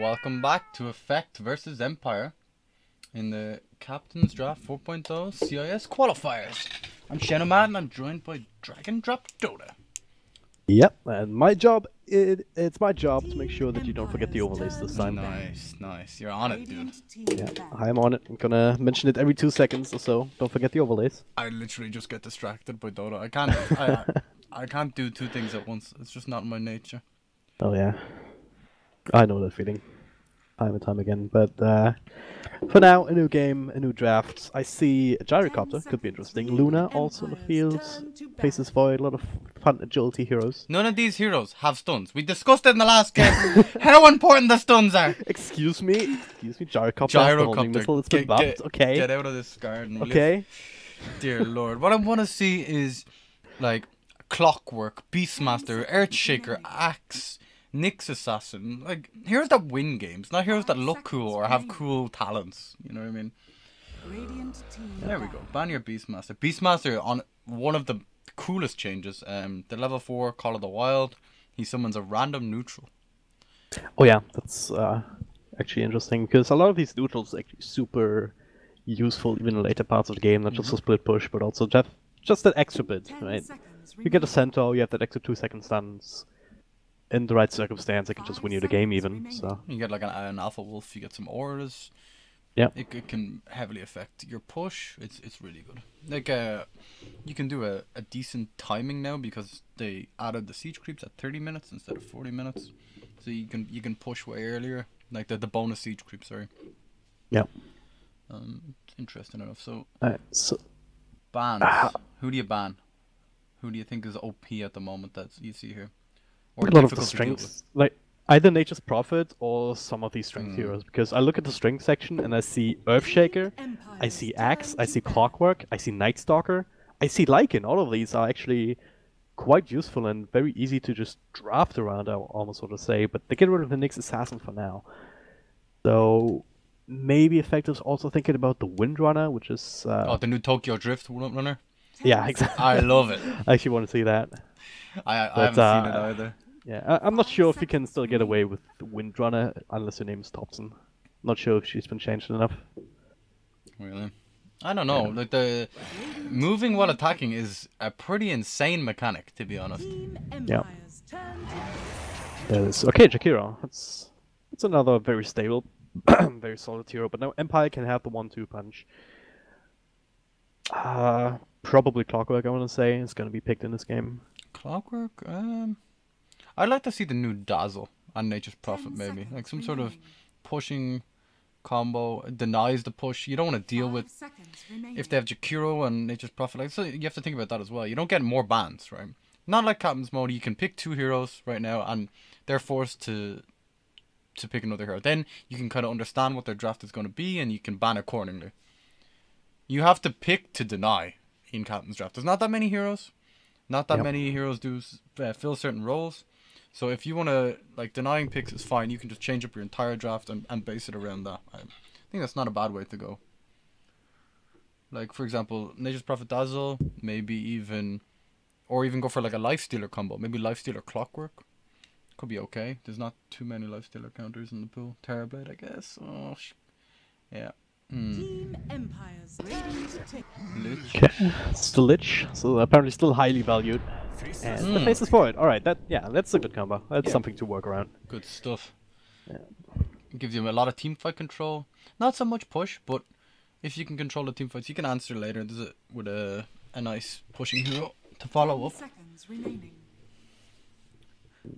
welcome back to Effect versus Empire in the Captain's Draft 4.0 CIS Qualifiers. I'm Shenoman and I'm joined by Dragon Drop Dota. Yep, and my job, it's my job to make sure that you don't forget the overlays this time. Nice. You're on it, dude. Yeah, I'm on it. I'm gonna mention it every 2 seconds or so. Don't forget the overlays. I literally just get distracted by Dota. I can't do two things at once. It's just not in my nature. Oh yeah, I know that feeling, time and time again. But for now, a new game, a new draft. I see a gyrocopter, could be interesting. Luna also in the field. Faces Void, a lot of fun agility heroes. None of these heroes have stuns. We discussed it in the last game. How important the stuns are. Excuse me, gyrocopter. Missile. It's been buffed. Okay. Get out of this garden. Okay. Dear Lord, what I want to see is like Clockwork, Beastmaster, Earthshaker, Axe, Nyx Assassin, like heroes that win games, not heroes that look cool or have cool talents. You know what I mean? There we go. Ban your Beastmaster. Beastmaster on one of the coolest changes. The level 4 Call of the Wild. He summons a random neutral. Oh yeah, that's actually interesting because a lot of these neutrals are actually super useful even in later parts of the game, not just for split push, but also just that extra bit, right? You get a Centaur, you have that extra 2-second stuns. In the right circumstance, it can just win you the game even. So you get like an Alpha Wolf, you get some auras. Yeah, it can heavily affect your push. It's really good. Like you can do a decent timing now because they added the siege creeps at 30 minutes instead of 40 minutes. So you can push way earlier, like the bonus siege creep. Sorry. Yeah. It's interesting enough. So bans. Who do you ban? Who do you think is OP at the moment that you see here? Or a lot of the strengths, like either Nature's Prophet or some of these strength heroes. Because I look at the strength section and I see Earthshaker, I see Axe, I see Clockwork, I see Night Stalker, I see Lycan. All of these are actually quite useful and very easy to just draft around, I almost want to say. But they get rid of the Nyx Assassin for now. So maybe Effective's also thinking about the Windrunner, which is... the new Tokyo Drift runner? Yeah, exactly. I love it. I actually want to see that. I haven't seen it either. Yeah, I'm not sure if you can still get away with the Windrunner unless your name's Thompson. Not sure if she's been changed enough. Really? I don't know. Like the moving while attacking is a pretty insane mechanic, to be honest. Yeah. Okay, Jakiro. It's another very stable, very solid hero. But now Empire can have the 1-2 punch. Probably Clockwork, I want to say, is going to be picked in this game. Clockwork? I'd like to see the new Dazzle on Nature's Prophet, maybe. Like some sort of pushing combo, denies the push. You don't want to deal with if they have Jakiro and Nature's Prophet. Like, so you have to think about that as well. You don't get more bans, right? Not like Captain's Mode. You can pick 2 heroes right now and they're forced to pick another hero. Then you can kind of understand what their draft is going to be and you can ban accordingly. You have to pick to deny in Captain's Draft. There's not that many heroes. Not that many heroes do fill certain roles. So if you want to, like, denying picks is fine. You can just change up your entire draft and base it around that. I think that's not a bad way to go. Like, for example, Nature's Prophet Dazzle, maybe even, or even go for like a Lifestealer combo. Maybe Lifestealer Clockwork. Could be okay. There's not too many Lifestealer counters in the pool. Terrorblade, I guess. Oh, yeah. Team Empires Lich. Okay, it's the Lich, so apparently still highly valued. And the Faces Void. Alright, that's a good combo. That's something to work around. Good stuff. Yeah. Gives you a lot of teamfight control. Not so much push, but if you can control the teamfights, you can answer later with a nice pushing hero to follow up.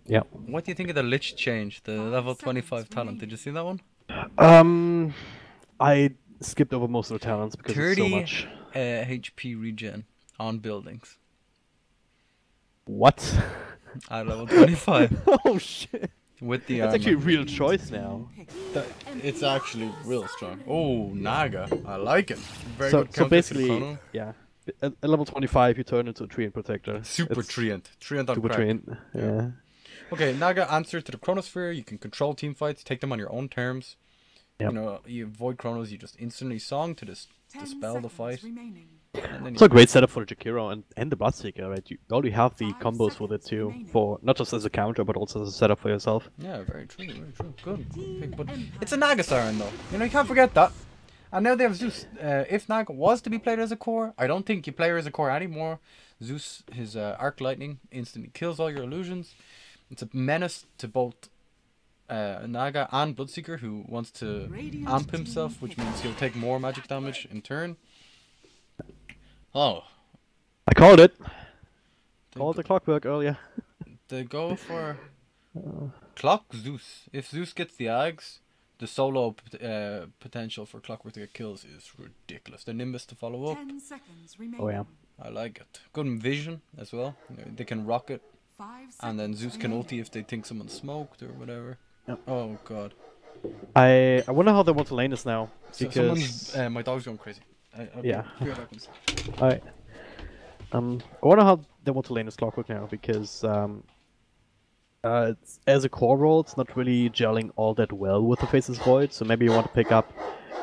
Yeah. What do you think of the Lich change, the level 25 talent? Did you see that one? I skipped over most of the talents because it's so much. 30 HP regen on buildings. What? At level 25. Oh shit. With the That's armor. actually a real choice now. It's actually real strong. Oh, Naga. I like it. Very So good counter basically, to Chrono. yeah. At level 25 you turn into a Treant Protector. Super Treant. Treant on Super crack. Treant, yeah. Okay, Naga answer to the Chronosphere. You can control teamfights, take them on your own terms. Yep. You know, you avoid Chronos, you just instantly song to this dispel the fight. And then It's a great setup for the Jakiro and the Bloodseeker, right? You already have the combos with it too, for not just as a counter, but also as a setup for yourself. Yeah, very true, very true. Good pick, but it's a Naga Siren though. You know, you can't forget that. And now they have Zeus. If Naga was to be played as a core, I don't think you play her as a core anymore. Zeus, his Arc Lightning instantly kills all your illusions. It's a menace to both Naga and Bloodseeker, who wants to amp himself, which means he'll take more magic damage in turn. Oh. I called it. Called the clockwork earlier. They go for Clock Zeus. If Zeus gets the Ags, the solo potential for Clockwork to get kills is ridiculous. The Nimbus to follow up. 10 seconds remaining. Oh yeah. I like it. Good vision as well. You know, they can rock it. 5 And then Zeus can remaining. ulti if they think someone's smoked or whatever. Yep. Oh god. I wonder how they want to lane this now. So Because someone's my dog's going crazy. I'll Yeah. be right back with this. I wonder how they want to lane this clockwork now because as a core role, it's not really gelling all that well with the Faceless Void. So maybe you want to pick up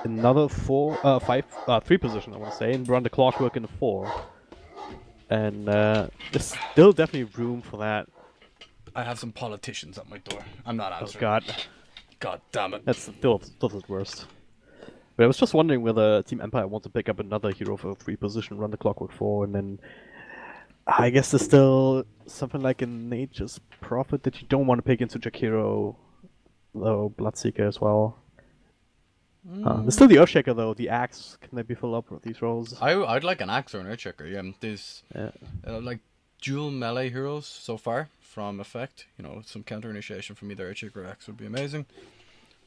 another 3 position, I want to say, and run the clockwork in 4. And there's still definitely room for that. I have some politicians at my door. I'm not Oh answering. god, God damn it. that's still the worst. But I was just wondering whether Team Empire wants to pick up another hero for 3 position, run the clockwork 4, and then I guess there's still something like a Nature's Prophet that you don't want to pick into Jakiro, though Bloodseeker as well. There's still the Earthshaker though, the Axe can maybe fill up with these roles. I'd like an Axe or an Earthshaker. Yeah, there's Yeah. like dual melee heroes so far from Effect. You know, some counter initiation from either Earthshaker or Axe would be amazing.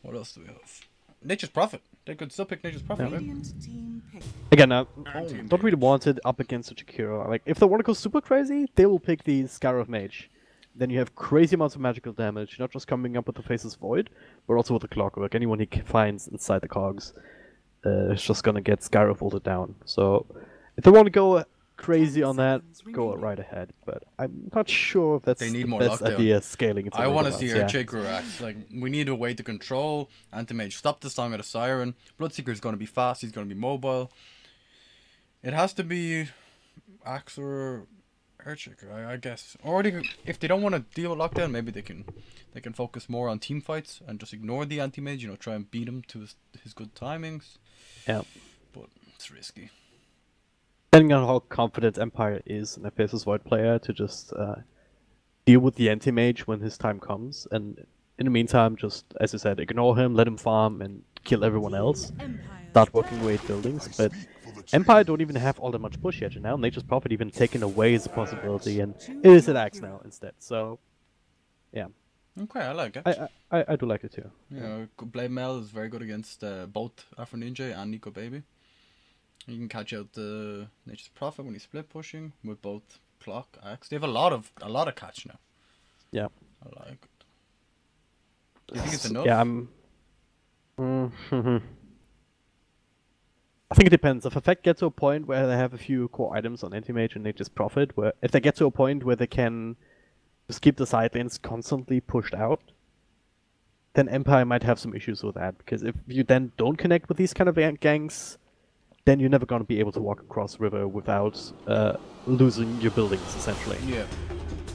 What else do we have? Nature's Prophet. They could still pick Nature's Prophet. Right? Radiant team pick. Again, don't really want it up against the Jakiro. Like, if they want to go super crazy, they will pick the Scarab Mage. Then you have crazy amounts of magical damage, not just coming up with the Faceless Void, but also with the Clockwork. Anyone he finds inside the cogs is just gonna get Scarab bolted down. So, if they want to go crazy on that, go right ahead. But I'm not sure if that's They need the more best lockdown. idea scaling into I want to Raiders, see yeah. Earthshaker or Axe. Like, we need a way to control Anti-Mage. Stop the Song of the Siren. Bloodseeker's going to be fast. He's going to be mobile. It has to be Axe or Earthshaker, I guess. Or if they don't want to deal with lockdown, maybe they can focus more on team fights and just ignore the Anti-Mage. You know, try and beat him to his good timings. Yeah. But it's risky. Depending on how confident Empire is in a Faceless Void player to just deal with the anti-mage when his time comes, and in the meantime, just, as you said, ignore him, let him farm, and kill everyone else. Start working away at buildings, but Empire don't even have all that much push yet, and now Nature's Prophet even taken away as a possibility, and it is an Axe now instead, so, yeah. Okay, I like it. I do like it too. You know, Blade Mail is very good against both Afro Ninja and Nico Baby. You can catch out the Nature's Prophet when he's split pushing with both Clock, Axe. They have a lot of catch now. Yeah. I like it. Do you think it's enough? Yeah, I think it depends. If Effect get to a point where they have a few core items on Anti-Mage and Nature's Prophet, where if they get to a point where they can just keep the side lanes constantly pushed out, then Empire might have some issues with that. Because if you then don't connect with these kind of gangs, then you're never going to be able to walk across the river without losing your buildings, essentially. Yeah.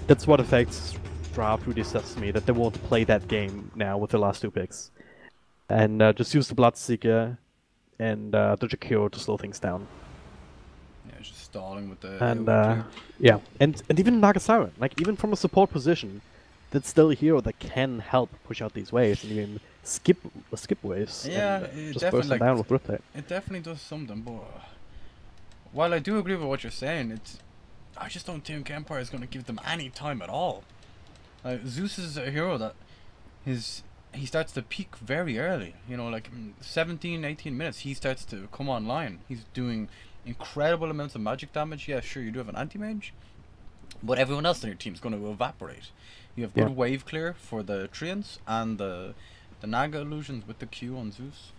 That's what Effect's draft really says to me, that they want to play that game now with the last 2 picks. And just use the Bloodseeker and the Jakiro to slow things down. Yeah, just stalling with the... And yeah, and even Nagasaren, like even from a support position, that's still a hero that can help push out these waves and even skip waves. Yeah, and, it just definitely, burst them down with Riptide. It definitely does something, but while I do agree with what you're saying, I just don't think Empire is going to give them any time at all. Zeus is a hero that he starts to peak very early. You know, like 17, 18 minutes, he starts to come online. He's doing incredible amounts of magic damage. Yeah, sure, you do have an anti-mage, but everyone else on your team is going to evaporate. You have good wave clear for the Treants and the Naga illusions with the Q on Zeus.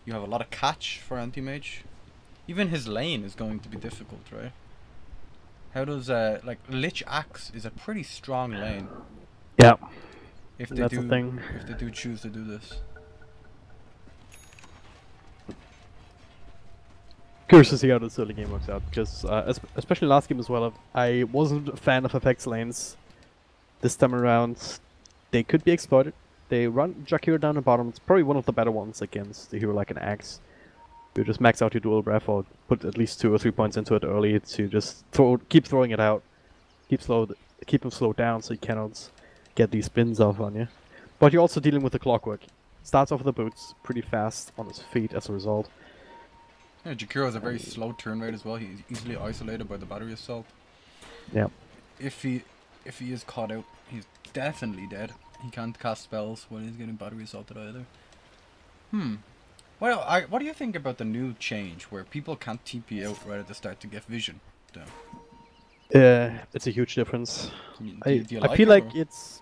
You have a lot of catch for anti-mage. Even his lane is going to be difficult, right? How does like Lich Axe is a pretty strong lane. Yeah. If they That's do, the thing. if they do choose to do this. Curious to see how this early game works out, because especially last game as well, I wasn't a fan of FX lanes. This time around, they could be exploited. They run Jakiro down the bottom. It's probably one of the better ones against the hero like an Axe. You just max out your dual breath or put at least 2 or 3 points into it early to just keep throwing it out. Keep him slowed down so he cannot get these spins off on you. But you're also dealing with the clockwork. Starts off with the boots, pretty fast on his feet as a result. Yeah, Jakiro has a very slow turn rate as well. He's easily isolated by the battery assault. Yeah. If he is caught out, he's definitely dead. He can't cast spells when he's getting battery assaulted either. Well, what do you think about the new change where people can't TP out right at the start to get vision down? It's a huge difference. Do you I like feel it, like or? it's...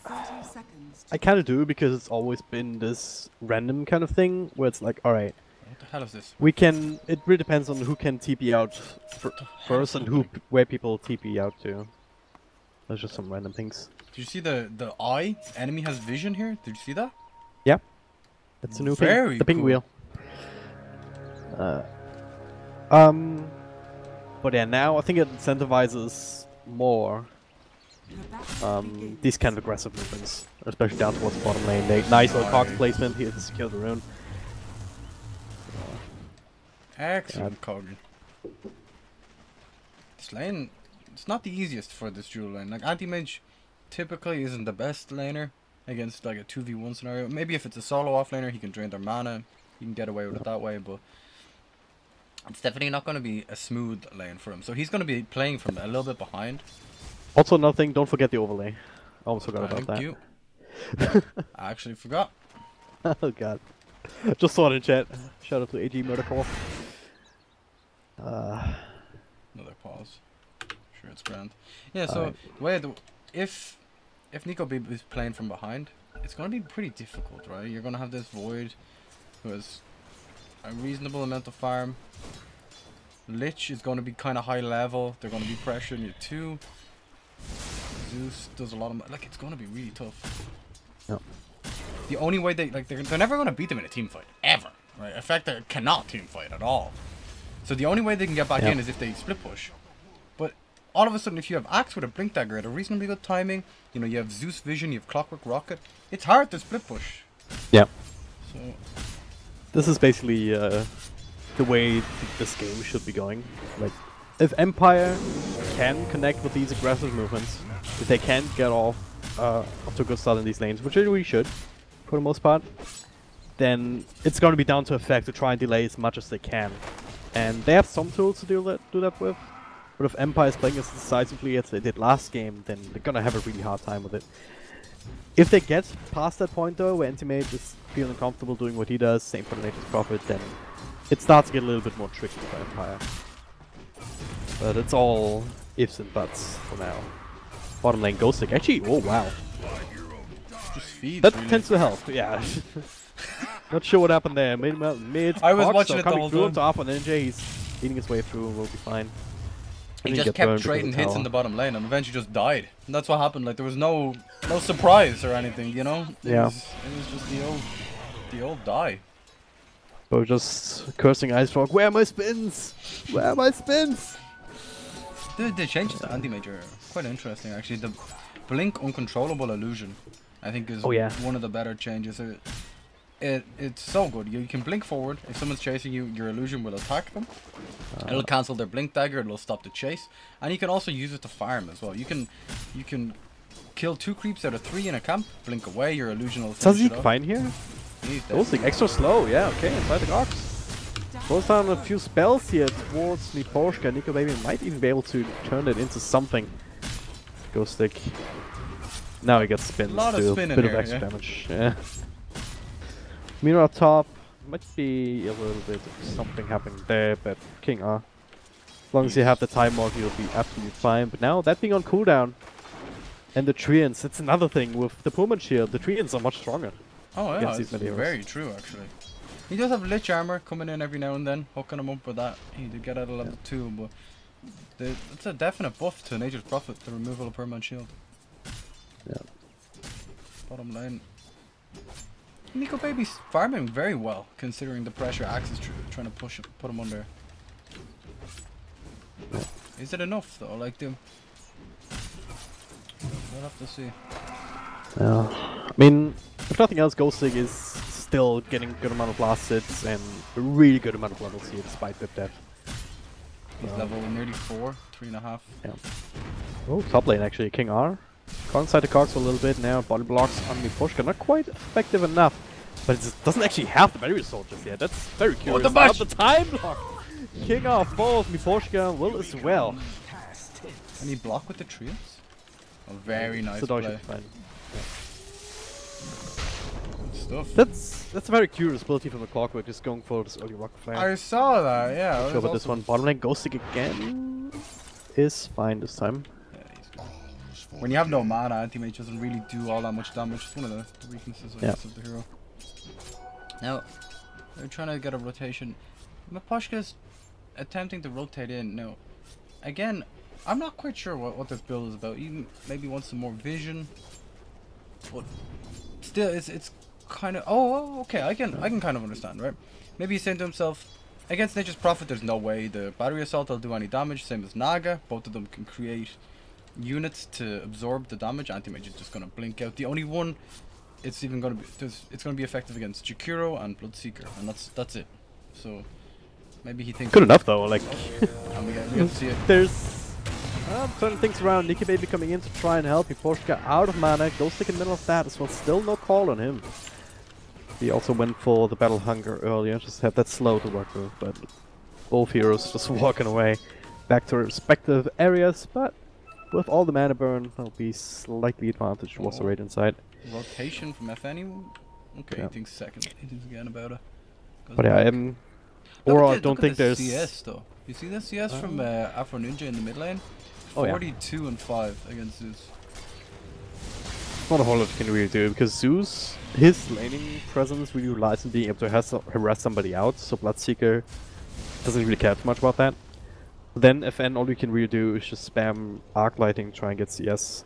30 seconds. I kind of do, because it's always been this random kind of thing where it's like, alright, What the hell is this? we can... It really depends on who can TP out first and where people TP out to. There's just some random things. Did you see the eye? Enemy has vision here. Did you see that? Yeah. That's a new Very thing. The ping cool. wheel. But yeah, now I think it incentivizes more The battle begins. these kind of aggressive movements, especially down towards the bottom lane. Nice little cox placement here to secure the rune. Excellent, Kogan. This lane, it's not the easiest for this dual lane. Like, anti-mage typically isn't the best laner against like a 2v1 scenario. Maybe if it's a solo offlaner, he can drain their mana. He can get away with it that way, but it's definitely not going to be a smooth lane for him. So he's going to be playing from a little bit behind. Also, another thing, don't forget the overlay. I almost forgot about that. Thank you. I actually forgot. Oh god. Just saw it in chat. Shout out to AG Murdercore. Another pause. Sure, it's grand. Yeah, so Alright. if Nico B is playing from behind, it's going to be pretty difficult, right? You're going to have this Void who has a reasonable amount of farm. Lich is going to be kind of high level. They're going to be pressuring you too. Zeus does a lot of... Like, it's going to be really tough. No. The only way they're never going to beat them in a team fight. Ever. Right? In fact, they cannot team fight at all. So the only way they can get back in is if they split push. But all of a sudden, if you have Axe with a Blink Dagger at a reasonably good timing, you know, you have Zeus Vision, you have Clockwork Rocket, it's hard to split push. Yeah. So This is basically the way this game should be going. Like, if Empire can connect with these aggressive movements, if they can get off to a good start in these lanes, which they really should, for the most part, then it's going to be down to effect to try and delay as much as they can. And they have some tools to do that with, but if Empire is playing as decisively as they did last game, then they're going to have a really hard time with it. If they get past that point though, where Anti-Mage is feeling comfortable doing what he does, same for the Nature's Prophet, then it starts to get a little bit more tricky for Empire. But it's all ifs and buts for now. Bottom lane Ghost Stick. Actually, oh wow. just feeds, That really. tends to help, yeah. Not sure what happened there. Mid, I was Cox, watching so it the coming whole through time. to up on Ninja, he's eating his way through and will be fine. He Didn't just get kept burned because of trading the hits tower. in the bottom lane and eventually just died. And that's what happened. Like, there was no surprise or anything, you know? It was just the old die. So just cursing Ice Frog, where are my spins? Where are my spins? The changes to anti-mage are quite interesting, actually. The blink uncontrollable illusion, I think, is one of the better changes. It's so good. You can blink forward. If someone's chasing you, your illusion will attack them. It'll cancel their blink dagger. It'll stop the chase, and you can also use it to farm as well. You can kill 2 creeps out of 3 in a camp. Blink away. Your illusion will Does finish he it off. fine here? He's dead. Ghosting extra slow, yeah, okay, inside the Cox. Throws down a few spells here towards Niposhka. Nico Baby might even be able to turn it into something. Ghost Stick. Now he gets spins. Lot of to spin in bit of here, extra yeah. damage. Yeah. Mirror up top. Might be a little bit of something happening there, but King R. As long as you have the time mark, you'll be absolutely fine. But now, that being on cooldown, and the Treants, that's another thing with the Pullman Shield. The Treants are much stronger. Oh yeah, against it's these medievals. very true actually. He does have Lich armor coming in every now and then, hooking him up with that. He did get out of level 2, but it's a definite buff to Nature's Prophet, the removal of permanent shield. Yeah. Bottom lane. Nico Baby's farming very well, considering the pressure Axe is trying to put him under. Yeah. Is it enough though? Like, we'll have to see. I mean, if nothing else, Ghosting is still getting a good amount of blast hits and a really good amount of levels here despite the death. He's level nearly 4, 3.5. Yeah. Oh, top lane actually, King R. Got inside the cogs for a little bit now, body blocks on Miposhka, not quite effective enough. But it doesn't actually have the barrier soldiers yet, that's very curious. Oh, the time block! King R falls, Miposhka will as well. And he block with the trios? Oh, very nice play. Good stuff. That's a very curious ability from the Clockwork, just going for this early rocket flare. I saw that, yeah. Not sure about this one. Bottom lane Ghosting again is fine this time. When you have no mana, anti-mage doesn't really do all that much damage. It's one of the weaknesses, I guess, of the hero. Now, they're trying to get a rotation. Miposhka's attempting to rotate in. Now, again, I'm not quite sure what this build is about. He maybe wants some more vision. But still, it's kind of... Oh, okay, I can kind of understand, right? Maybe he's saying to himself, against Nature's Prophet, there's no way the Battery Assault will do any damage. Same as Naga. Both of them can create units to absorb the damage. Anti-mage is just going to blink out. The only one it's even going to be it's going to be effective against Jakiro and Bloodseeker, and that's it. So maybe he thinks good enough though. Like and we get to see it. There's turning things around. Nikki Baby coming in to try and help. Miposhka out of mana. Ghosting in the middle of that as well. Still no call on him. He also went for the Battle Hunger earlier. Just have that slow to work with, but both heroes just walking away back to their respective areas. But with all the mana burn, that'll be slightly advantage towards the Radiant side. Rotation from FN. Okay, yeah. He thinks second. He thinks again about it. But yeah, I don't think there's CS though. You see the CS from Afro Ninja in the mid lane? 42 and 5 against Zeus. Not a whole lot you can really do because Zeus, his laning presence really relies on being able to harass somebody out. So Bloodseeker doesn't really care too much about that. Then FN, all you can really do is just spam arc lighting, try and get CS.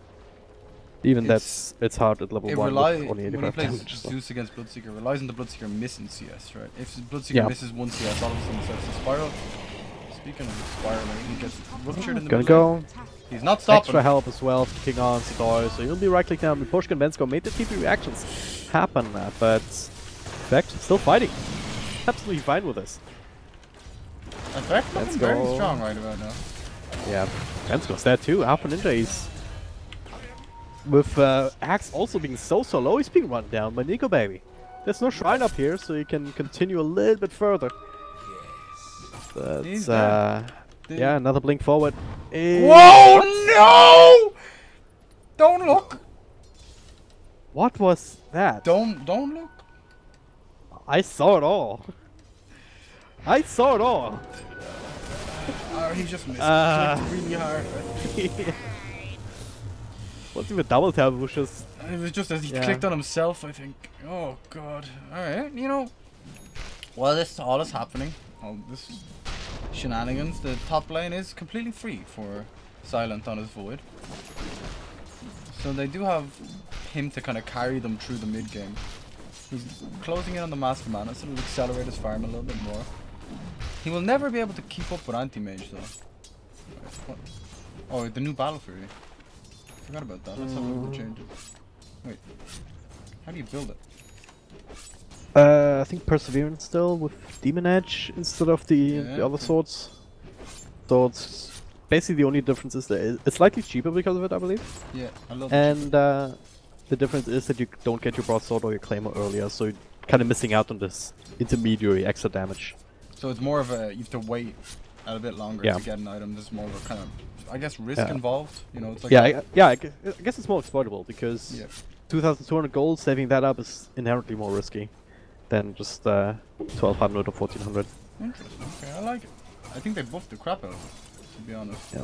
Even it's hard at level 1 with only 85 damage. Zeus against Bloodseeker relies on the Bloodseeker missing CS, right? If Bloodseeker misses one CS, all of a sudden starts to spiral. Speaking of spiraling, he gets ruptured in the middle. He's not stopping. Extra help as well from King on Sidor, so he'll be right click down. Miposhka and Vensko made the TP reactions happen, but Effect still fighting. Absolutely fine with this. Effect looking very strong right about now. Yeah, Vensko's there too. Alpha Ninja is with Axe also being so low, he's being run down by Nico Baby. There's no shrine up here, so he can continue a little bit further. But yeah, another blink forward. Whoa, no! Don't look. What was that? Don't look. I saw it all. I saw it all. He just missed. Really hard. Wasn't even double tap, it was just... It was just as he clicked on himself, I think. Oh god. Alright, you know. While this all is happening, all this shenanigans, the top lane is completely free for Silent on his Void. So they do have him to kind of carry them through the mid game. He's closing in on the Master Mana, so it'll accelerate his farm a little bit more. He will never be able to keep up with Anti-Mage though. What? Oh, the new Battle Fury. Forgot about that. Let's have a look at the changes. Wait. How do you build it? I think Perseverance still with Demon Edge instead of the other swords. So it's basically the only difference is that it's slightly cheaper because of it, I believe. Yeah, I love it. And the difference is that you don't get your broadsword or your claymore earlier, so you're kind of missing out on this intermediary extra damage. So it's more of a, you have to wait a bit longer to get an item. There's more of a kind of, I guess, risk involved. You know, it's like I guess it's more exploitable because 2,200 gold, saving that up is inherently more risky than just 1,200 or 1,400. Interesting. Okay, I like it. I think they buffed the crap out of it, to be honest. Yeah.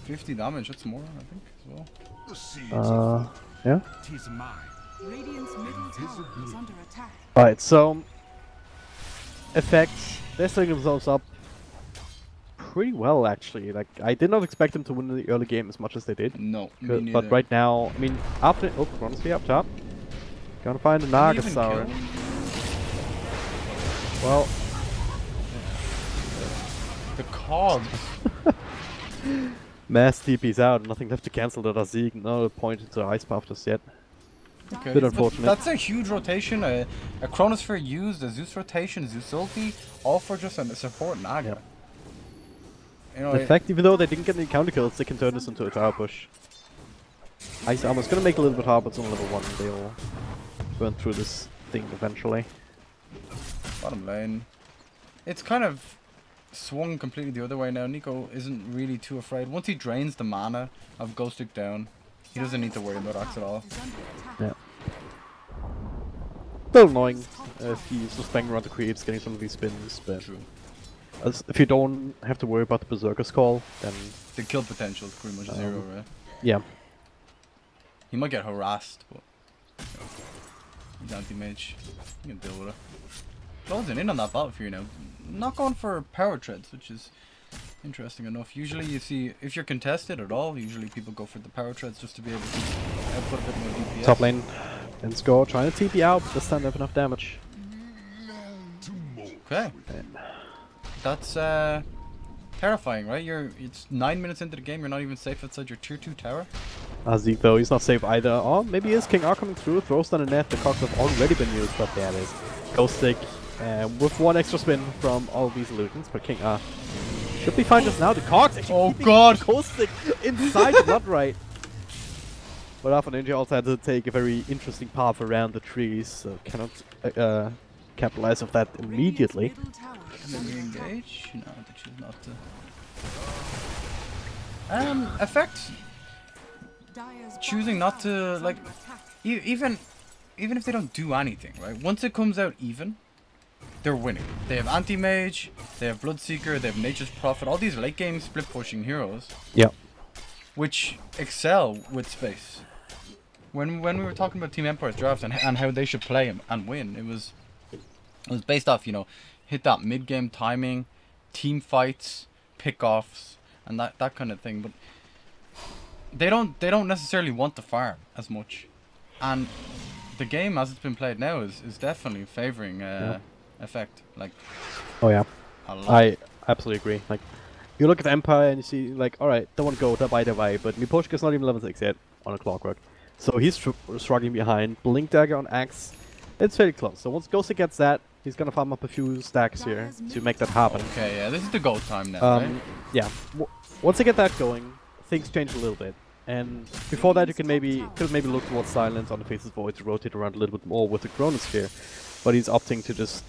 50 damage, that's more, I think, as well. Yeah. Radiant's middle tower is under attack. Alright, so Effects, they're setting themselves up pretty well actually. Like, I did not expect them to win the early game as much as they did. No, but right now, I mean, after Chronosphere up top, gonna find a Nagasaur. Well, hogs. Mass TP's out, nothing left to cancel the Razig, no point into the Ice Path just yet. Okay. Bit unfortunate. That's a huge rotation, a Chronosphere used, a Zeus rotation, Zeus ulti, all for just a support Naga. Yep. You know, In fact, even though they didn't get any counter kills, they can turn this into a tower push. Ice Armor's gonna make it a little bit hard, but it's on level 1, they'll burn through this thing eventually. Bottom lane. It's kind of swung completely the other way now. Nico isn't really too afraid. Once he drains the mana of Ghost Stick down, he doesn't need to worry about Axe at all. Yeah. Still annoying if he's just banging around the creeps, getting some of these spins, but if you don't have to worry about the Berserker's Call, then... The kill potential is pretty much zero, right? Yeah. He might get harassed, but... He's anti-mage. You can deal with it. Closing in on that battlefield now. Not going for power treads, which is interesting enough. Usually you see, if you're contested at all, usually people go for the power treads just to be able to output a bit more DPS. Top lane, and score, trying to TP out, but this time they have enough damage. Okay. That's terrifying, right? It's 9 minutes into the game, you're not even safe outside your tier 2 tower. Zeke though, he's not safe either. Oh, maybe he is. King R coming through, throws down a net, the cogs have already been used, but there it is. Ghost Stick, with one extra spin from all these illusions, but King R should be fine just now. The cogs actually keeping Ghost Stick inside Blood Right. But Alpha Ninja also had to take a very interesting path around the trees, so cannot capitalize on that immediately. And then re-engage? No, they choose not to. Effect. Choosing not to, like, even if they don't do anything, right? Once it comes out even, they're winning. They have Anti-Mage, they have Bloodseeker, they have Nature's Prophet, all these late game split pushing heroes. Yeah. Which excel with space. When we were talking about Team Empire's drafts and how they should play and win, it was based off, you know, hit that mid game timing, team fights, pickoffs, and that kind of thing. But they don't necessarily want to farm as much, and the game as it's been played now is definitely favoring effect. Like, oh yeah, a lot. I absolutely agree. Like, you look at Empire and you see, like, all right, don't want to go that way, but Miposhka's not even level 6 yet on a Clockwork, so he's struggling behind. Blink Dagger on Axe, it's very close. So once Ghost gets that, he's gonna farm up a few stacks here to make that happen. Okay, yeah, this is the goal time now, right? Yeah, once they get that going, things change a little bit. And before that, you could maybe look towards Silence on the Faceless Void to rotate around a little bit more with the Chronosphere, but he's opting to just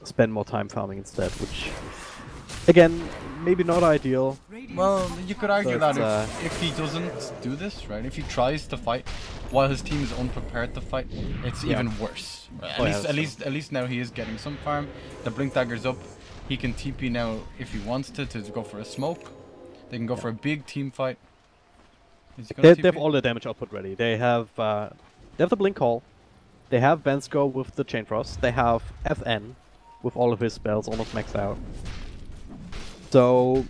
spend more time farming instead, which, again, maybe not ideal. Well, you could argue that if he doesn't do this, right, if he tries to fight while his team is unprepared to fight, it's even worse. Right? At least now he is getting some farm. The Blink Dagger's up. He can TP now if he wants to go for a smoke. They can go for a big team fight. They have all the damage output ready. They have the Blink Call. They have Bensko with the Chain Frost. They have FN with all of his spells almost maxed out. So,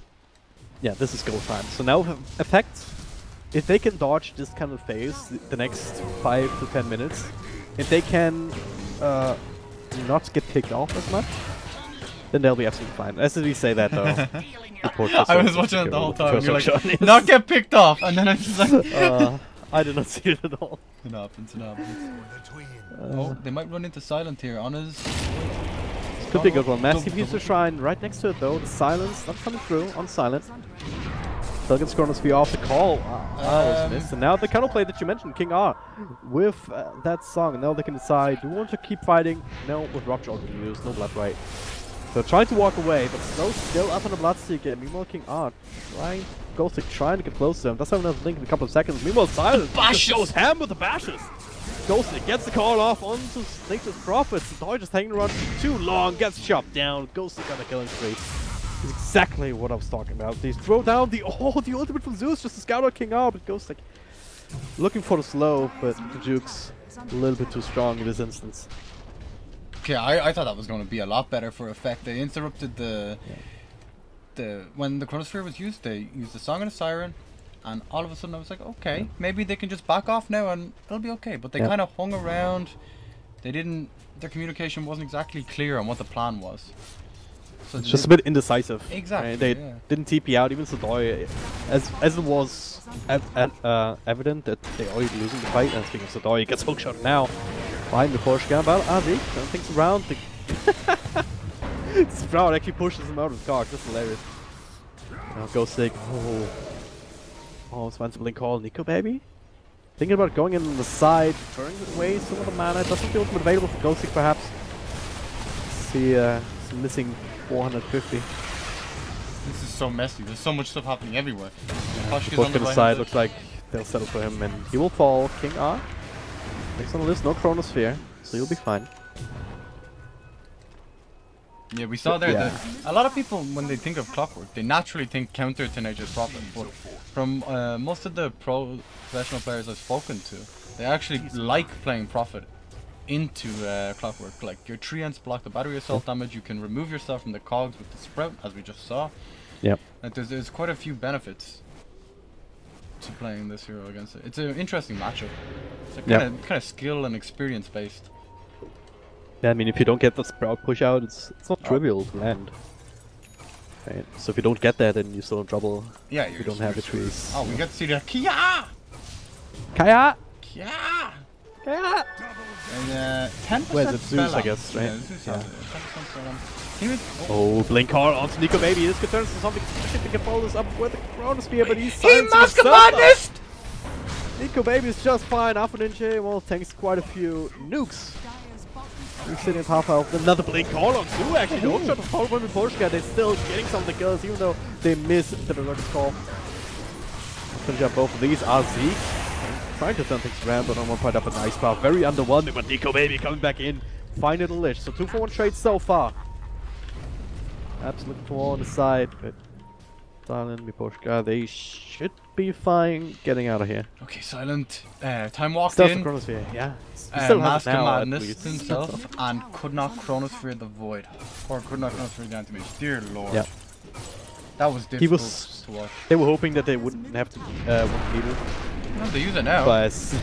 yeah, this is go time. So now effect, if they can dodge this kind of phase the next 5 to 10 minutes, if they can not get kicked off as much, then they'll be absolutely fine. As we say that though. I was watching it the whole time. You're like, not get picked off, and then I was just like, I did not see it at all. It happens. Oh, they might run into Silent here on his. Could be a good one. Massive user shrine right next to it though. The Silence not coming through on Silent. Still gets Chronosphere off the call. That was missed. And now the counterplay that you mentioned, King R, with that song. Now they can decide, do we want to keep fighting? No, with Rock Jaw being used, no Blood Right. So trying to walk away, but Snow's still up on the Bloodseeker. Meanwhile, King R trying to get close to him. Does have another link in a couple of seconds. Meanwhile, Silence goes ham with the bashes. Ghostic gets the call off onto Nature's Prophets. The dog just hanging around for too long, gets chopped down. Ghostic got a killing streak. Is exactly what I was talking about. They throw down the ultimate from Zeus just to scout out King R, but Ghostic looking for the slow, but the juke's a little bit too strong in this instance. Okay, I thought that was going to be a lot better for effect. They interrupted when the Chronosphere was used, they used the Song of the Siren, and all of a sudden I was like, okay, maybe they can just back off now and it'll be okay. But they kind of hung around. They didn't. Their communication wasn't exactly clear on what the plan was. So it's just a bit indecisive. Exactly. Right? They didn't TP out, even Sodoi, as it was evident that they're already losing the fight. And speaking of Sodoi, he gets hookshot now behind the Porsche. But Azik turns things around. Sprout actually pushes him out of the car. That's hilarious. Now Ghost Stick. Oh, it's finds a blink call. Nico baby. Thinking about going in on the side, turning away some of the mana. Doesn't feel ultimate available for Ghost Stick perhaps. See, it's missing 450. This is so messy. There's so much stuff happening everywhere. Push to the side. Looks like they'll settle for him, and he will fall. King R. Next on the list, no Chronosphere, so you'll be fine. Yeah, we saw there that a lot of people, when they think of Clockwork, they naturally think counter to Nature's Prophet. But from most of the professional players I've spoken to, they actually like playing Prophet into Clockwork. Like your 3-ends block the battery assault damage, you can remove yourself from the cogs with the Sprout, as we just saw. Yep. Like there's quite a few benefits to playing this hero against it. It's an interesting matchup. It's kind of skill and experience based. Yeah, I mean, if you don't get the Sprout push out, it's not trivial to land. Right. So if you don't get that, then you're still in trouble. Yeah, you don't have the trees. Oh, we get to see the Kia! Kaya! Kia! Kaya! And 10% Where's it? Zeus, I guess, right? Yeah, Zeus, yeah. 10% Oh, blink card onto Nico baby. This could turn into something. They can follow this up with the Chronosphere, but he's He must madness! Nico baby is just fine. Alpha Ninja, well, tanks quite a few nukes. He's sitting at half health. Another blink call on two, actually. The hookshot of Power Bomb and Porsche. They're still getting some of the kills, even though they miss the Berserker's call. Finish up both of these. Zeke trying to turn things around, but on one point up an ice path. Very underwhelming, but Nico baby coming back in. Find it a lich. So 2-for-1 trade so far. Abs looking for more on the side, but Silent, Miposhka, they should be fine getting out of here. Okay, Silent, time walked still in. Chronosphere, yeah. Still Mask of now, Madness himself, and could not Chronosphere the Void. Or could not Chronosphere the Anti-Mage. Dear Lord. Yeah. That was difficult to watch. They were hoping that they wouldn't have to wouldn't need it. No, they use it now. But if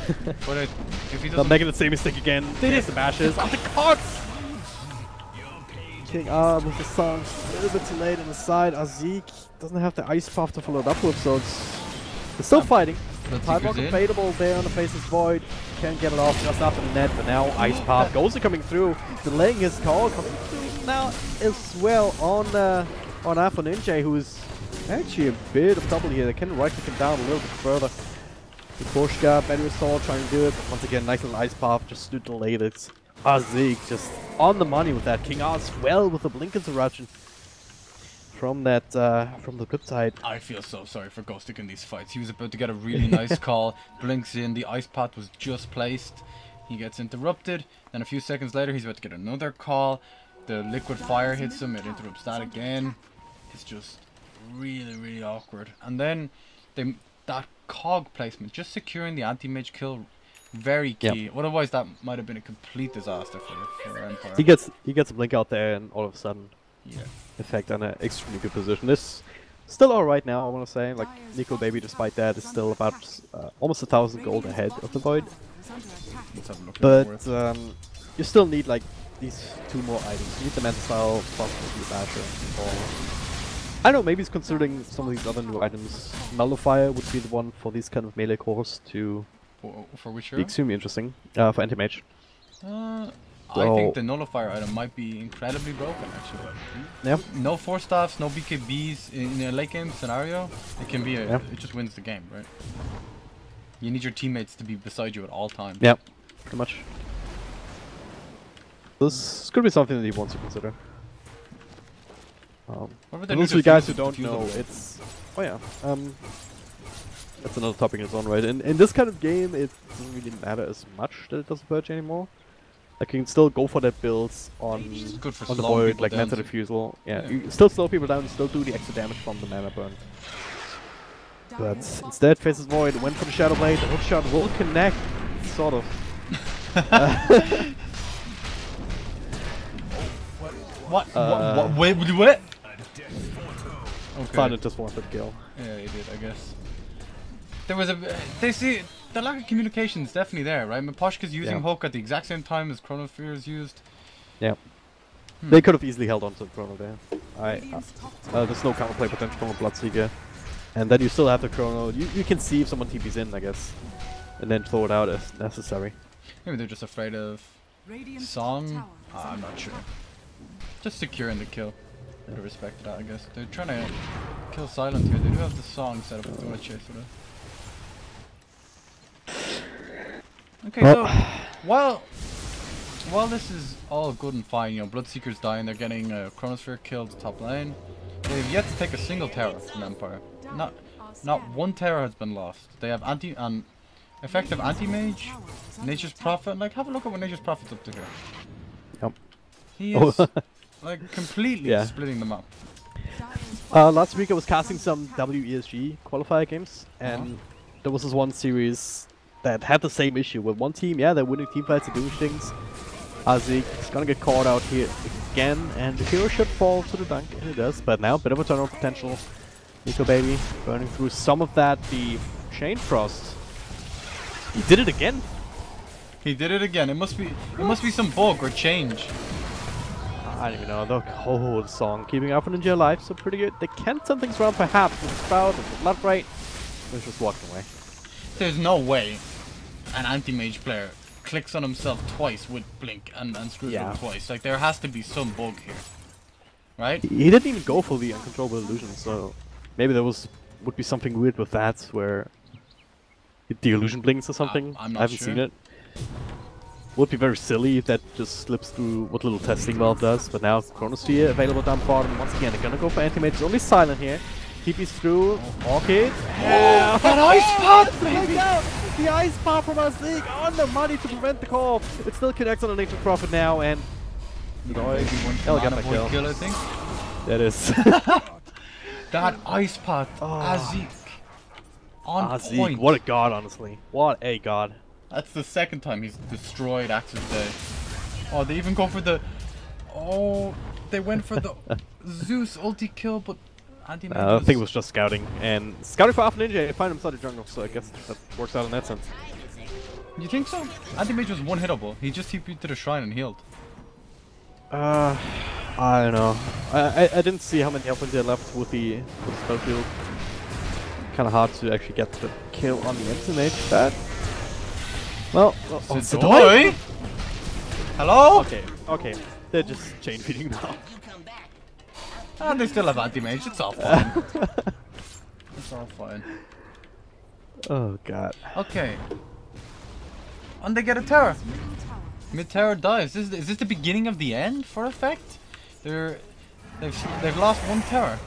he doesn't... Not making the same mistake again. They did the bashes on the cards! King R with the song a little bit too late on the side. Azik doesn't have the ice path to follow it up with, so it's still fighting. Tidewalk available there on the Faceless Void. Can't get it off just after the net, but now ice path. Goals are coming through, delaying his call. Coming through now as well on Alpha Ninja, who's actually a bit of trouble here. They can right click him down a little bit further. The Porsche battery assault trying to do it, but once again, nice little ice path just to delay it. Azik just on the money with that. King R as well with the blink interruption from that from the good side. I feel so sorry for Ghostic in these fights. He was about to get a really nice call, blinks in, the ice path was just placed, he gets interrupted, then a few seconds later he's about to get another call, the liquid fire hits him, it interrupts that again. It's just really awkward. And then that cog placement, just securing the anti-mage kill, very key. Yep. Otherwise, that might have been a complete disaster for Empire. He gets a blink out there, and all of a sudden, effect on an extremely good position. This still alright now, I want to say. Like Nico baby, despite that, is still about almost 1,000 gold ahead of the Void. Let's have a look. But you still need like these two more items. You need the Mental Style, possibly the Basher, or I don't know. Maybe he's considering some of these other new items. Nullifier would be the one for these kind of melee cores to. For which be extremely interesting for anti-mage. I think the nullifier item might be incredibly broken actually. Yep. No force staffs, no BKBs in a late game scenario. It can be it just wins the game, right? You need your teammates to be beside you at all times. Yep, pretty much. This could be something that he wants to consider. For those of you guys who don't know, it's that's another topic in its own right. In this kind of game, it doesn't really matter as much that it doesn't purge anymore. Like you can still go for that builds on the Void, like Mental Refusal. Yeah, you still slow people down, still do the extra damage from the mana burn. But instead, Faceless Void went for the Shadow Blade. The hookshot will connect, sort of. What? Wait, what? Okay. Silent just wanted to kill. Yeah, he did, I guess. There was the lack of communication is definitely there, right? Miposhka's using Hulk at the exact same time as Chronosphere is used. Yeah. They could have easily held on to the Chrono there. There's no counterplay potential from a Bloodseeker. And then you still have the Chrono. You can see if someone TP's in, I guess. And then throw it out as necessary. Maybe they're just afraid of Song. I'm not sure. Just securing the kill. Would have respected that, I guess. They're trying to kill Silent here. They do have the Song set up if they want to chase it. Okay, so while this is all good and fine, you know, Bloodseeker's dying, they're getting Chronosphere killed top lane. They've yet to take a single tower from Empire. Not one tower has been lost. They have effective anti-mage, Nature's Prophet. Like, have a look at what Nature's Prophet's up to here. Yep. He is like completely splitting them up. Last week I was casting some WESG qualifier games, and there was this one series that had the same issue with one team. Yeah, they're winning teamfights and doing things. Azik is gonna get caught out here again, and the hero should fall to the dunk, and it does. But now, bit of a turnover potential. Nico Baby burning through some of that. The Chain Frost. He did it again. He did it again. It must be some bug or change. I don't even know. The whole song keeping Alpha Ninja alive, so pretty good. They can turn things around perhaps with the Sprout and the Bloodbright. They're just walking away. There's no way an anti-mage player clicks on himself twice with Blink and screws him twice. Like, there has to be some bug here. Right? He didn't even go for the uncontrollable illusion, so maybe there would be something weird with that, where the illusion blinks or something. I'm not I haven't seen it. Would be very silly if that just slips through what little testing valve does, but now Chronosphere available down bottom. Once again, they're gonna go for anti-mage. It's only Silent here. TP's through. Okay. Yeah! That ice pot, baby! The ice pot from Azik on the money to prevent the call. It still connects on the Nature's Prophet now, and elegant kill, I think. That is. That ice pot, Azik. On Azik, point. what a god, honestly. What a god. That's the second time he's destroyed Axe's Day. Oh, they even go for the... Oh, they went for the Zeus ulti kill, but I think it was just scouting. And scouting for Alpha Ninja, I find him inside the jungle, so I guess that works out in that sense. You think so? Anti-Mage was one-hittable. He just TP'd to the shrine and healed. I don't know. I didn't see how many Alpha Ninja left with the spell field. Kind of hard to actually get the kill on the anti-mage. That. Well, Sidoi? Hello? Okay. They're just chain feeding now. And they still have anti-mage. It's all fine. It's all fine. Oh god. Okay. And they get a tower. Mid-tower dies. Is this the beginning of the end for effect? They've lost one tower.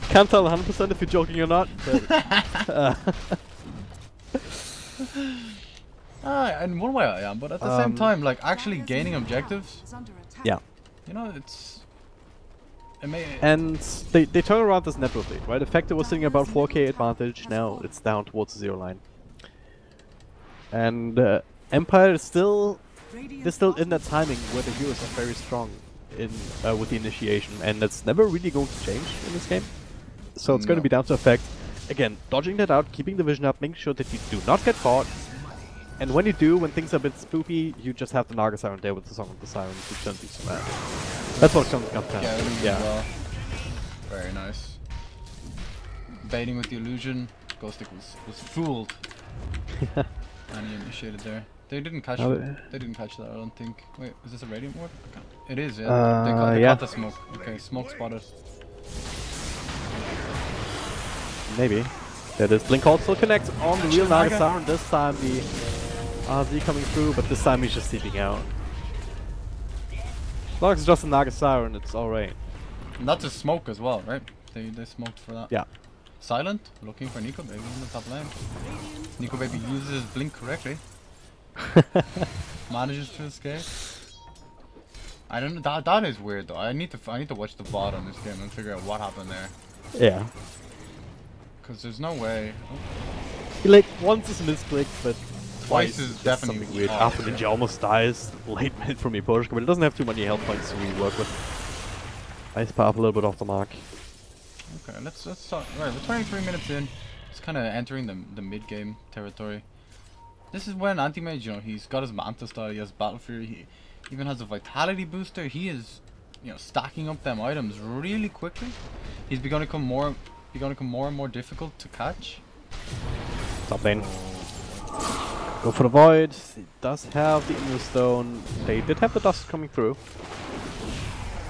Can't tell 100% if you're joking or not. But, in one way I am, but at the same time, like, actually gaining objectives. Yeah. You know, it's... And they turn around this network lead, right? Effective was sitting about 4k advantage, now it's down towards the 0 line. And Empire is still... They're still in that timing where the heroes are very strong in with the initiation, and that's never really going to change in this game. So it's going to be down to effect. Again, dodging that out, keeping the vision up, making sure that you do not get caught. And when you do, when things are a bit spoopy, you just have the Naga Siren there with the Song of the Siren to turn things around. That's what comes down to. Yeah. Well. Very nice. Baiting with the illusion. Ghostic was fooled. And he initiated there. They didn't catch They didn't catch that, I don't think. Wait, is this a Radiant Ward? It is, yeah. They caught the smoke. Okay, smoke spotted. Maybe. There it is. Blink Hold still connects on the real Naga Siren. This time the RZ coming through, but this time he's just sleeping out. As long as it's just a Naga Siren, it's alright. And that's a smoke as well, right? They smoked for that. Yeah. Silent, looking for Nico Baby in the top lane. Nico Baby uses his blink correctly. Manages to escape. I don't know. That is weird though. I need to watch the VOD on this game and figure out what happened there. Yeah. Because there's no way. Like once is a misclick, but twice is definitely something weird. After Ninja almost dies late mid from Iposhka, but it doesn't have too many health points to really work with. Ice Path a little bit off the mark. Okay, let's start. Right, we're 23 minutes in. It's kind of entering the mid game territory. This is when Anti-Mage, you know, he's got his Manta style, he has Battle Fury, he even has a Vitality booster. He is, you know, stacking up them items really quickly. He's become more and more difficult to catch. Top lane. Go for the void. He does have the Inner Stone. They did have the dust coming through.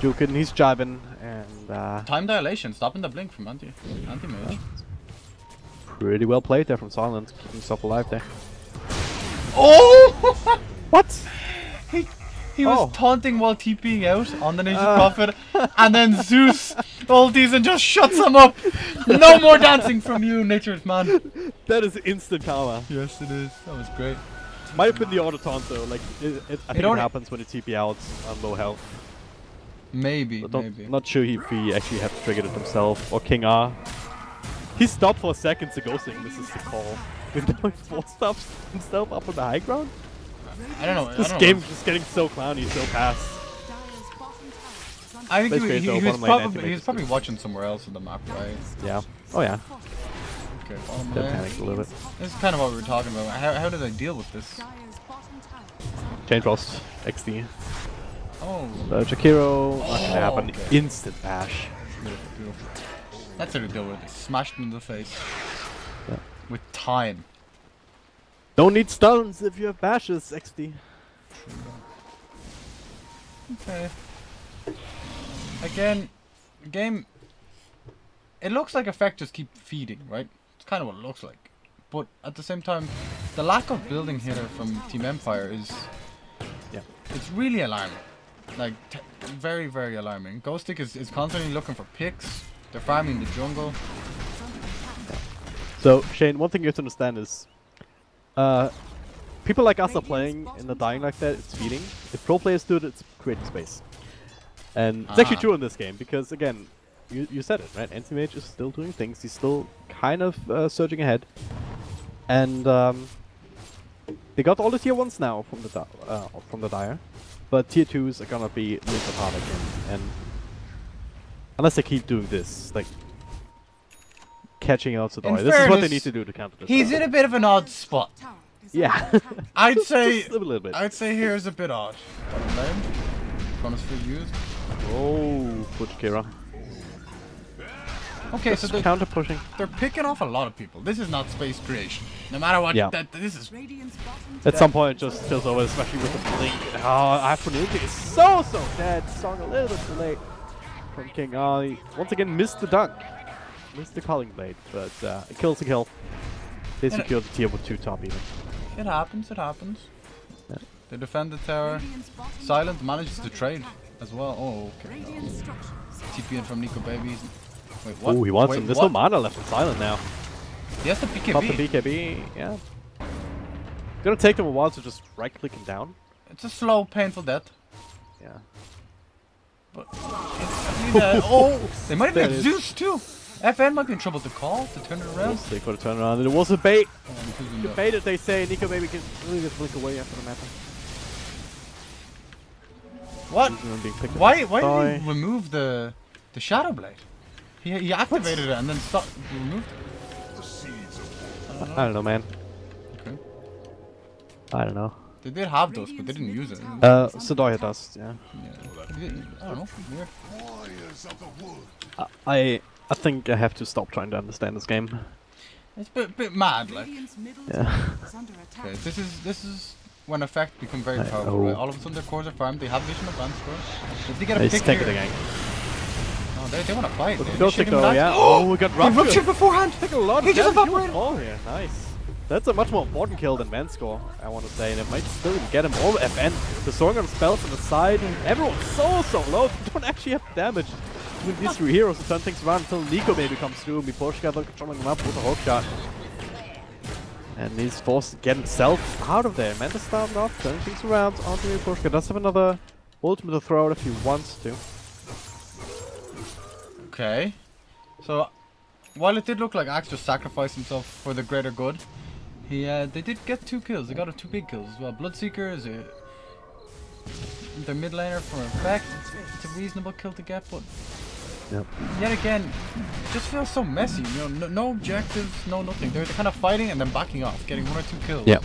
Jukin, he's jiving, and time dilation, stopping the blink from Anti-Mage. Pretty well played there from Silent, keeping himself alive there. Oh! What? He was taunting while TPing out on the Nature's Prophet, and then Zeus ultis and just shuts him up. No more dancing from you, Nature's man. That is instant karma. Yes, it is. That was great. Might have been the auto taunt though. Like I think it happens when you TP out on low health. Maybe. Not sure if he actually had triggered it himself or King R. He stopped for a second to ghosting. This is the call. With now he stops himself up on the high ground. I don't know. This game's just getting so clowny so fast. I think he was probably watching somewhere else on the map, right? Yeah. Oh yeah. Okay, They panicked a little bit. This is kind of what we were talking about. How did I deal with this? Chain Frost, XD. Oh. Jakiro, not gonna happen. Okay. Instant bash. Beautiful, beautiful. That's how to deal with it. Smashed him in the face. Yeah. With time. Don't need stuns if you have bashes, XD. Okay. Again, game. It looks like effect just keep feeding, right? It's kind of what it looks like. But at the same time, the lack of building hitter from Team Empire is, it's really alarming. Like, very, very alarming. Ghostic is constantly looking for picks. They're farming the jungle. So, Shane, one thing you have to understand is, people like us are playing in the dying like that, it's feeding. If pro players do it, it's creating space. And it's actually true in this game, because again, you said it, right? Anti-Mage is still doing things, he's still kind of surging ahead. And they got all the tier 1s now from the Dire. But tier 2s are gonna be a little bit hard again. And unless they keep doing this, like catching out Sidori. This is what they need to do to counter this. He's in a bit of an odd spot. Yeah. I'd say a little bit. I'd say here's a bit odd. Chronosphere used. Oh, put Kira. Okay, so they're counter pushing. They're picking off a lot of people. This is not space creation. No matter what, this is. At some point, it just spills over, especially with the blink. Oh, Afronuki is so dead. Song a little bit too late from King Ali. Once again, missed the dunk. Missed the calling blade, but it kills the kill. They secure the tier 2 top even. It happens, it happens. Yeah. They defend the tower. Silent manages to trade as well. Oh, okay. No. TP in from Nico Babies. Wait, what? Oh, he wants him. There's no mana left in Silent now. He has the BKB. Pop the BKB, yeah. Gonna take them a while to just right-click him down. It's a slow, painful death. Yeah. But they might have been Zeus too. FN might be in trouble to call to turn it around. We'll see for the turnaround. It was a bait. Baited, they say. Nico maybe can really just blink away after the map. What? Why did he remove the Shadow Blade? He activated it and then removed it. I don't know, man. Okay. I don't know. They did have those, but they didn't use it. Sidori does, yeah. I don't know. Weird. I think I have to stop trying to understand this game. It's a bit mad, like. Yeah. Okay, this is when effect become very powerful, right? All of a sudden their cores are farmed, they have vision advance scores. If they get a pick here... the gang. Oh, they want to fight. Yeah. Oh, we got rupture beforehand! Take a lot he just evaporated! Oh, yeah, nice. That's a much more important kill than man score, I want to say, and it might still get him all FN. The Sorgon spells on the side, and everyone's so low, they don't actually have damage. With these 3 heroes to turn things around until Nico maybe comes through and be pushed together, controlling them up with a hook shot. And he's forced to get himself out of there. Manta starting off, turning things around onto Pushka. Does have another ultimate to throw out if he wants to. Okay. So, while it did look like Axe just sacrificed himself for the greater good, they did get 2 kills. They got 2 big kills as well. Bloodseeker is their mid laner for effect. It's a reasonable kill to get, but yet again, it just feels so messy. You know, no objectives, no nothing. They're kind of fighting and then backing off, getting 1 or 2 kills. Yeah.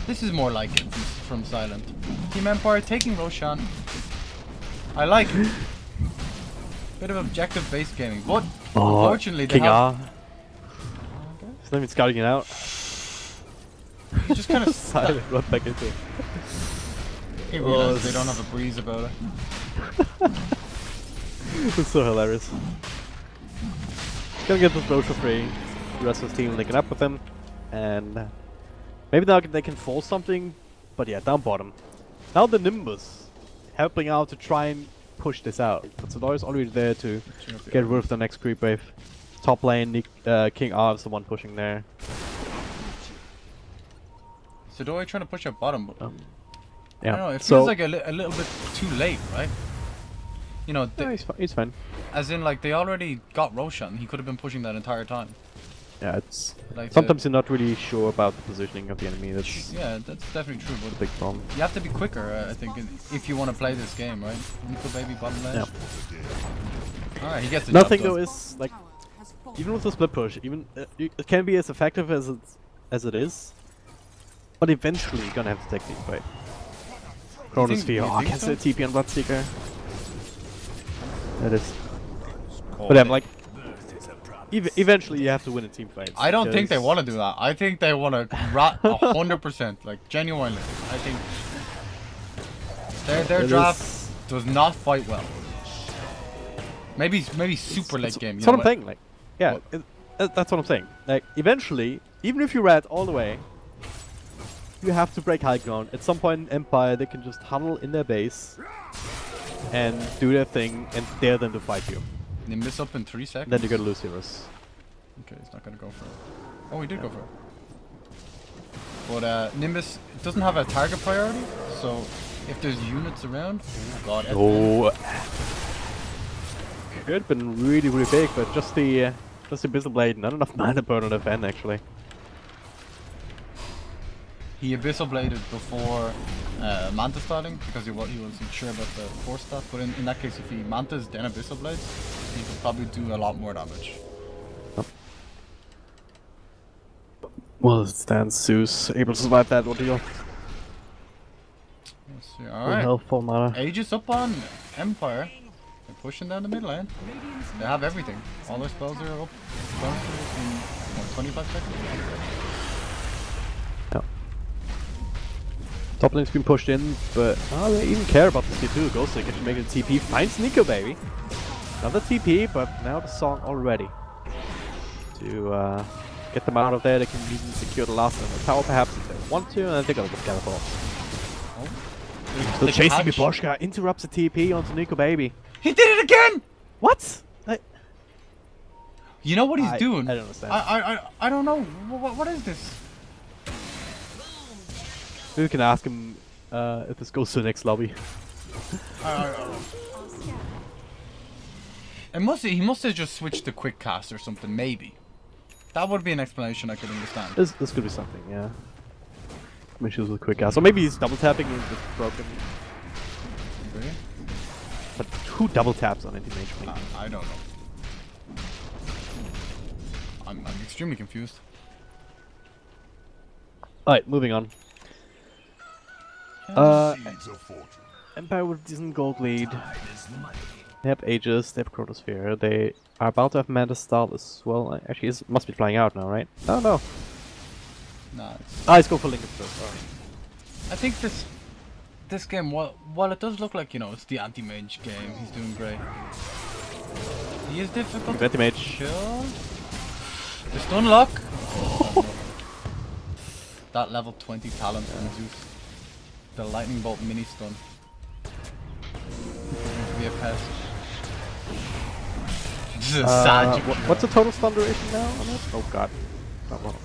This is more like it from Silent. Team Empire taking Roshan. I like it. Bit of objective-based gaming, but unfortunately they King have... R. He's not even scouting it out. You just kind of Silent run back into it. He realized they don't have a breeze about it. It's so hilarious. Gonna get this Roshan free. The rest of his team linking up with him. And maybe now they can force something. But yeah, down bottom. Now the Nimbus helping out to try and push this out. But Sodori's already there to get rid of the next creep wave. Top lane, King R is the one pushing there. Sodori trying to push up bottom. Yeah. I don't know, it feels like a little bit too late, right? You know, yeah, he's fine. As in, like, they already got Roshan. He could have been pushing that entire time. Yeah, it's like sometimes you're not really sure about the positioning of the enemy. That's definitely true. But a big problem. You have to be quicker, I think, if you want to play this game, right? Nico baby bottom lane. Yeah. All right, he gets the Nothing job though is like, even with the split push, even it can be as effective as it is, but eventually you're gonna have to take the fight. Chronosphere. Oh, I can still TP on Bloodseeker. That is. But I'm like, eventually you have to win a team fight. I don't think they want to do that. I think they want to 100%, like genuinely. I think their draft does not fight well. Maybe super late game. That's what I'm saying. Like, yeah, that's what I'm saying. Like, eventually, even if you rat all the way, you have to break high ground. At some point in Empire, they can just huddle in their base and do their thing and dare them to fight you. Nimbus up in 3 seconds. Then you're gonna lose heroes. Okay, he's not gonna go for it. Oh, he did go for it. But Nimbus doesn't have a target priority, so if there's units around, oh god. Oh, could have been really big, but just the Abyssal Blade, not enough mana burn on the fan actually. He Abyssal Bladed before Manta starting because he wasn't sure about the force stuff. But in that case, if he Mantas then Abyssal Blades, he could probably do a lot more damage. Well, it stands Zeus able to survive that ordeal. Let's see. Alright. Health, full mana. Aegis up on Empire. They're pushing down the mid lane. They have everything. All their spells are up in what, 25 seconds. Yeah. Top lane's been pushed in, but they even care about the T2. Ghostly can make it a TP. Finds Nico, baby. Another TP, but now the song already. To get them out of there, they can even secure the last one. The tower perhaps if they want to, and then they're gonna get Teleport. So chasing Biboshka interrupts the TP onto Nico, baby. He did it again! What? You know what he's doing? I don't understand. I don't know. What is this? We can ask him if this goes to the next lobby. He must have just switched to quick cast or something, maybe. That would be an explanation I could understand. This could be something, yeah. Some issues with quick cast. Or maybe he's double tapping and it's broken. Really? But who double taps on anti-mage? I don't know. I'm extremely confused. Alright, moving on. Empire with decent gold lead. They have Aegis, they have Chronosphere, they are about to have Manta Style as well. Actually, it must be flying out now, right? Oh no. Nah. Let's go for Lincoln first. I think this game, while it does look like, you know, it's the anti-mage game, he's doing great. He is difficult. Anti-mage. Kill. The stun lock. That level 20 talent from Zeus. The lightning bolt mini stun. Be a pest. This is a sad. What's the total stun duration now on it? Oh god.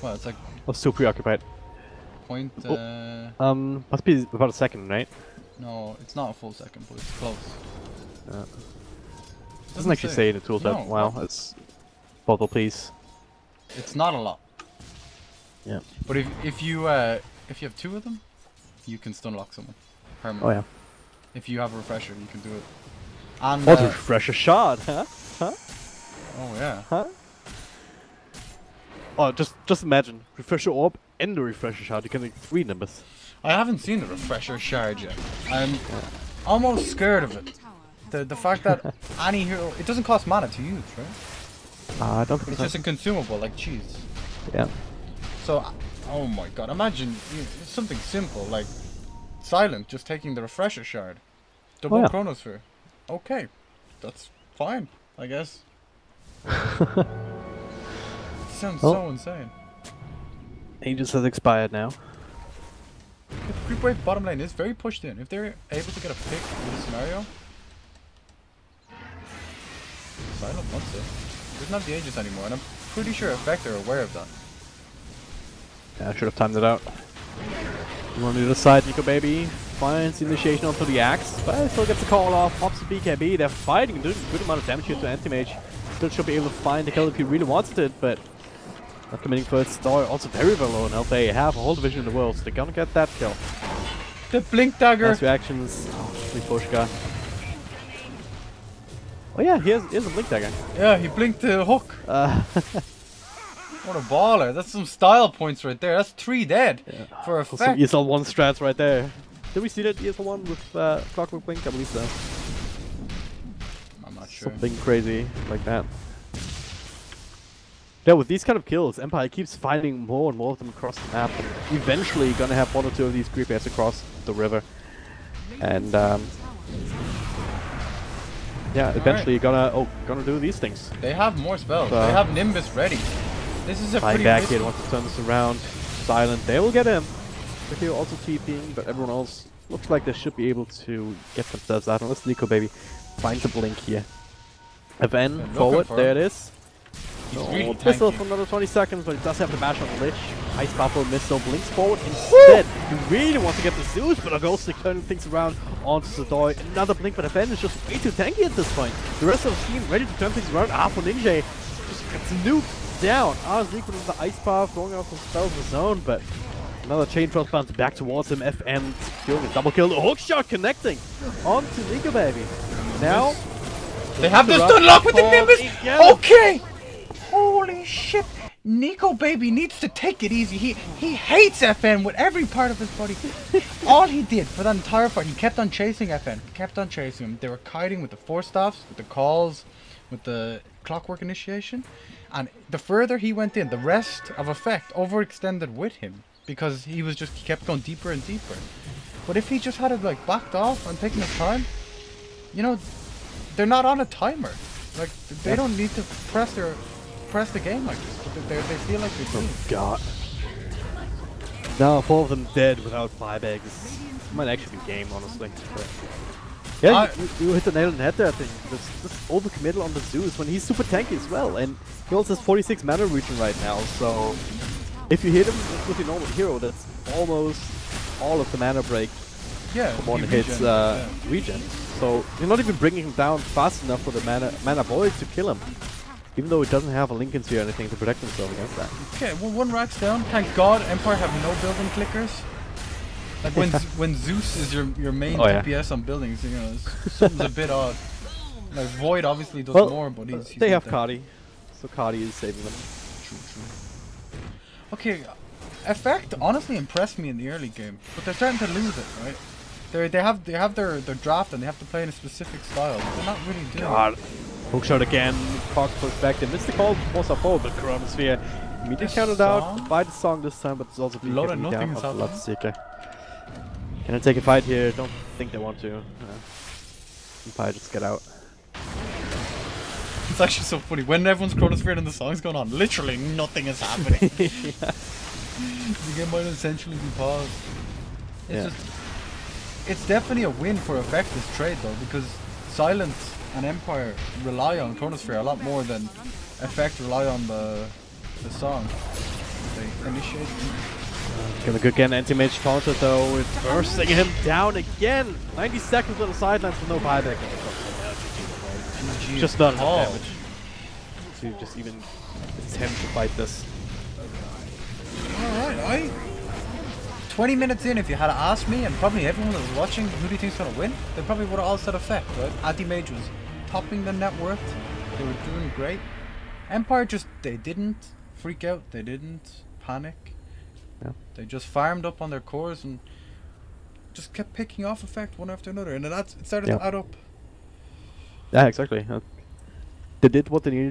Well, it's like. I was so preoccupied. Point. Must be about a second, right? No, it's not a full second, but it's close. Doesn't actually say in the tooltip. No, wow, it's bottle, please. It's not a lot. Yeah. But if you have 2 of them, you can stun lock someone permanently. Oh yeah. If you have a refresher, you can do it. And what refresher shot, huh? Huh? Oh yeah. Huh? Oh, just imagine refresher orb and the refresher shard, you can make 3 Nimbus. I haven't seen the refresher shard yet. I'm almost scared of it. The fact that any hero, it doesn't cost mana to use, right? I don't think It's so. just a consumable like cheese. Yeah. So, oh my god, imagine something simple like Silent just taking the refresher shard. Double Chronosphere. Okay, that's fine, I guess. It sounds so insane. Aegis has expired now. Creep Wave bottom lane is very pushed in. If they're able to get a pick in this scenario, Silent wants it. Doesn't have the Aegis anymore, and I'm pretty sure Effect are aware of that. Yeah, I should have timed it out. You want to the side, Nico baby. Finds the initiation onto the axe, but still gets the call off. Pops the BKB. They're fighting, doing a good amount of damage here to Anti-Mage. Still should be able to find the kill if he really wants it, but not committing for its Star. Also very low in health. They have a whole division in the world, so they're gonna get that kill. The Blink Dagger! Nice reactions. Pushka. Oh yeah, here's a Blink Dagger. Yeah, he blinked the hook. What a baller. That's some style points right there. That's 3 dead for Effect. Some ESL 1 strats right there. Did we see that ESL 1 with Clockwork Blink? I believe so. I'm not sure. Something crazy like that. Yeah, with these kind of kills, Empire keeps finding more and more of them across the map, and eventually gonna have 1 or 2 of these creepers across the river. And yeah, eventually gonna do these things. They have more spells. They have Nimbus ready. This is a pretty back here wants to turn this around. Silent, they will get him. But they're also TPing, but everyone else looks like they should be able to get themselves out. Unless Nico baby finds a blink here. FN forward, there it is. Really missile for another 20 seconds, but he does have the bash on the Lich. Ice Buffalo missile blinks forward instead. He really wants to get the Zeus, but a Ghost turning things around onto Sadoy. Another blink, but FN is just way too tanky at this point. The rest of the team ready to turn things around. For Ninja just gets nuked down. Leak with the Ice Path, going off some spells of his own, but another chain trust bounce back towards him. FN securing a double kill. The hook shot connecting onto Nico baby. Now they have the stun lock with the Nimbus. Okay. Holy shit! Nico baby needs to take it easy. He hates FN with every part of his body. All he did for that entire fight, he kept on chasing FN. Kept on chasing him. They were kiting with the Force Staffs, with the calls, with the Clockwork Initiation. And the further he went in, the rest of Effect overextended with him. Because he kept going deeper and deeper. But if he just had it like backed off and taken his time, you know, they're not on a timer. Like, they don't need to press the game like this, but they feel like they do. Oh god. Now 4 of them dead without buybacks. Might actually be game, honestly. But yeah, you hit the nail on the head there, I think. This overcommittal on the Zeus when he's super tanky as well, and he also has 46 mana regen right now, so if you hit him with your normal hero, that's almost all of the mana break from one hit's regen. So you're not even bringing him down fast enough for the mana void to kill him. Even though it doesn't have a Lincoln Sphere or anything to protect himself against that. Okay, well, 1 rack's down. Thank God Empire have no building clickers. Like when Zeus is your main DPS on buildings, you know, something's a bit odd. Like Void obviously does more, but he's they have Cardi, so Cardi is saving them. True. Okay, Effect honestly impressed me in the early game, but they're starting to lose it, right? They have their draft and they have to play in a specific style. But they're not really doing it. Hookshot again, Cox pushed back, they missed the call, was up forward, but Chronosphere immediately counted out by the song this time, but it's also being down of Bloodseeker. Can I take a fight here? Don't think they want to. Empire just get out. It's actually so funny, when everyone's Chronosphere and the song's going on, literally nothing is happening. The game might essentially be paused. It's definitely a win for Effect this trade though, because Silence and Empire rely on Chronosphere a lot more than Effect rely on the song. They initiate. Gonna go again, Anti-Mage counter though, it's bursting him down again! 90 seconds on the sidelines with no buyback. Just not enough damage to just even attempt to fight this. Alright, 20 minutes in, if you had asked me, and probably everyone that was watching, who do you think's gonna win? They probably would have all said Effect, right? Anti-Mage was topping the net worth. They were doing great. Empire they didn't freak out. They didn't panic. Yeah. They just farmed up on their cores and just kept picking off effect one after another, and then it started to add up. Yeah, exactly. They did what they needed